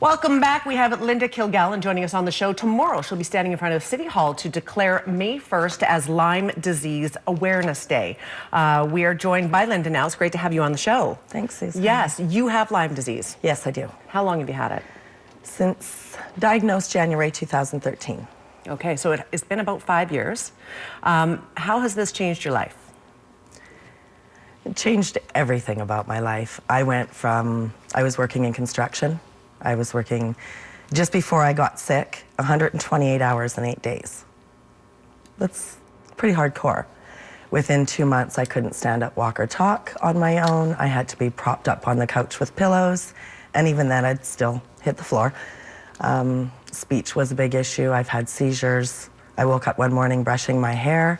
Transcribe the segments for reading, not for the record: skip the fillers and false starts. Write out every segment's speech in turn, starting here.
Welcome back. We have Linda Kilgallen joining us on the show. Tomorrow, she'll be standing in front of City Hall to declare May 1st as Lyme Disease Awareness Day. We are joined by Linda now. It's great to have you on the show. Thanks, Susan. Yes, you have Lyme disease. Yes, I do. How long have you had it? Since diagnosed January 2013. Okay, so it's been about 5 years. How has this changed your life? It changed everything about my life. I was working in construction. I was working, just before I got sick, 128 hours in 8 days. That's pretty hardcore. Within 2 months, I couldn't stand up, walk, or talk on my own. I had to be propped up on the couch with pillows, and even then, I'd still hit the floor. Speech was a big issue. I've had seizures. I woke up one morning brushing my hair,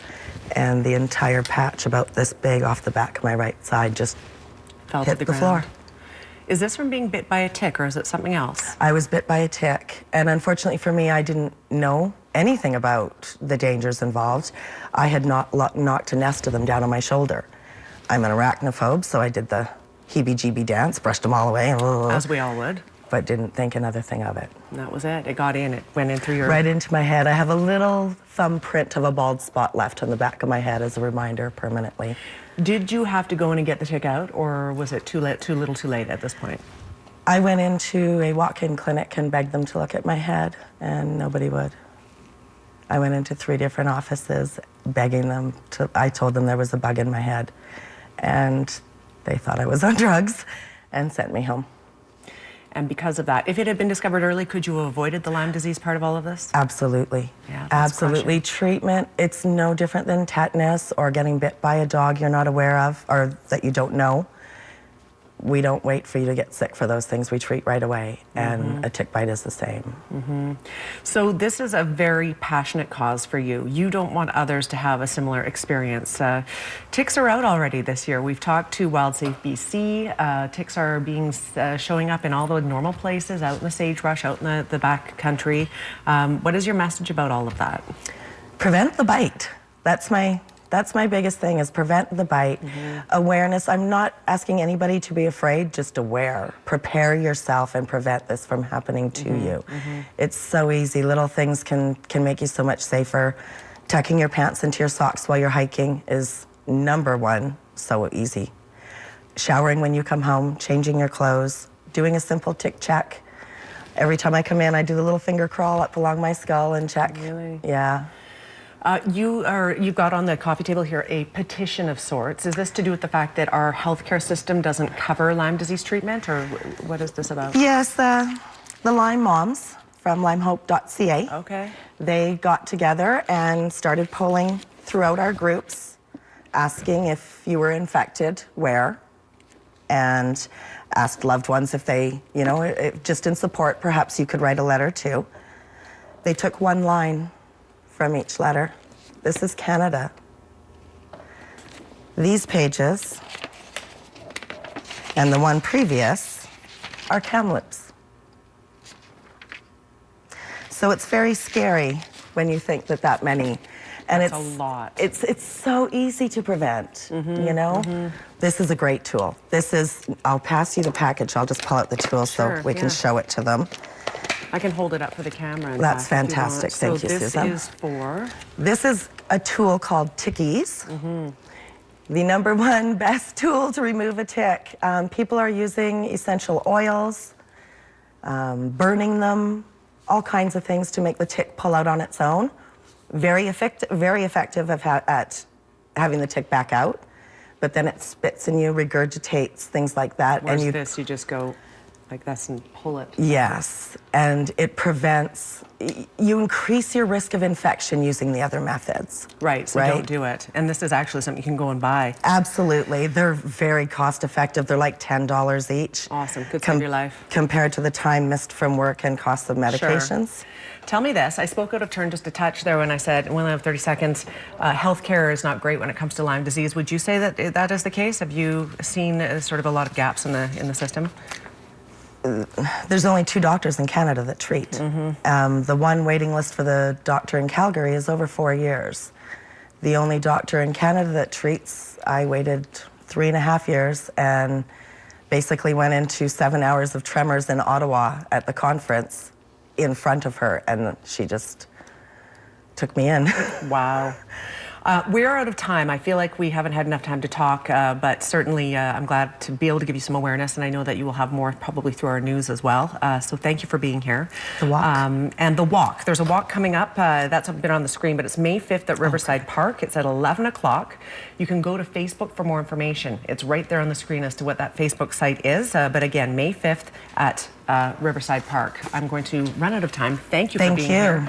and the entire patch about this big off the back of my right side just Fell hit to the floor. Is this from being bit by a tick, or is it something else? I was bit by a tick, and unfortunately for me, I didn't know anything about the dangers involved. I had knocked a nest of them down on my shoulder. I'm an arachnophobe, so I did the heebie-jeebie dance, brushed them all away. As we all would. But didn't think another thing of it. And that was it. It got in. It went in through your... Right into my head. I have a little thumbprint of a bald spot left on the back of my head as a reminder permanently. Did you have to go in and get the tick out, or was it too little too late at this point? I went into a walk-in clinic and begged them to look at my head, and nobody would. I went into 3 different offices begging them to... I told them there was a bug in my head, and they thought I was on drugs and sent me home. And because of that, if it had been discovered early, could you have avoided the Lyme disease part of all of this? Absolutely. Yeah, that's absolutely. crushing. Treatment, it's no different than tetanus or getting bit by a dog you're not aware of or that you don't know. We don't wait for you to get sick for those things. We treat right away, and a tick bite is the same. So this is a very passionate cause for you. You don't want others to have a similar experience. Ticks are out already this year. We've talked to WildSafe BC. Ticks are showing up in all the normal places, out in the sagebrush, out in the back country. What is your message about all of that? Prevent the bite. That's my biggest thing, is prevent the bite. Awareness. I'm not asking anybody to be afraid, just aware. Prepare yourself and prevent this from happening to you. It's so easy. Little things can make you so much safer. Tucking your pants into your socks while you're hiking is #1, so easy. Showering when you come home, changing your clothes, doing a simple tick check. Every time I come in, I do the little finger crawl up along my skull and check. Really? Yeah. You've got on the coffee table here a petition of sorts. Is this to do with the fact that our healthcare system doesn't cover Lyme disease treatment, or what is this about? Yes, the Lyme moms from lymehope.ca. Okay. They got together and started polling throughout our groups, asking if you were infected, where, and asked loved ones if they, just in support, perhaps you could write a letter too. They took one line from each letter. This is Canada. These pages and the one previous are Kamloops. So it's very scary when you think that many, and That's a lot. It's so easy to prevent. This is a great tool. I'll pass you the package. I'll just pull out the tool so we can show it to them. I can hold it up for the camera. That's fantastic. Thank you, Susan. This is a tool called Tickies. The #1 best tool to remove a tick. People are using essential oils, burning them, all kinds of things to make the tick pull out on its own. Very effective at having the tick back out, but then it spits in you, regurgitates, things like that. Whereas this, you just go like this and pull it. Yes, and it prevents, you increase your risk of infection using the other methods. Right, so don't do it. And this is actually something you can go and buy. Absolutely, they're very cost effective. They're like $10 each. Awesome, could save your life. Compared to the time missed from work and cost of medications. Tell me this, I spoke out of turn just a touch there when I said, we only have 30 seconds, healthcare is not great when it comes to Lyme disease. Would you say that that is the case? Have you seen sort of a lot of gaps in the system? There's only 2 doctors in Canada that treat. The one waiting list for the doctor in Calgary is over 4 years. The only doctor in Canada that treats, I waited 3.5 years, and basically went into 7 hours of tremors in Ottawa at the conference in front of her, and she just took me in. Wow. We're out of time. I feel like we haven't had enough time to talk, but certainly I'm glad to be able to give you some awareness, and I know that you will have more probably through our news as well. So thank you for being here. The walk. And the walk. There's a walk coming up. That's been on the screen, but it's May 5th at Riverside Park. It's at 11 o'clock. You can go to Facebook for more information. It's right there on the screen as to what that Facebook site is. But again, May 5th at Riverside Park. I'm going to run out of time. Thank you for being here.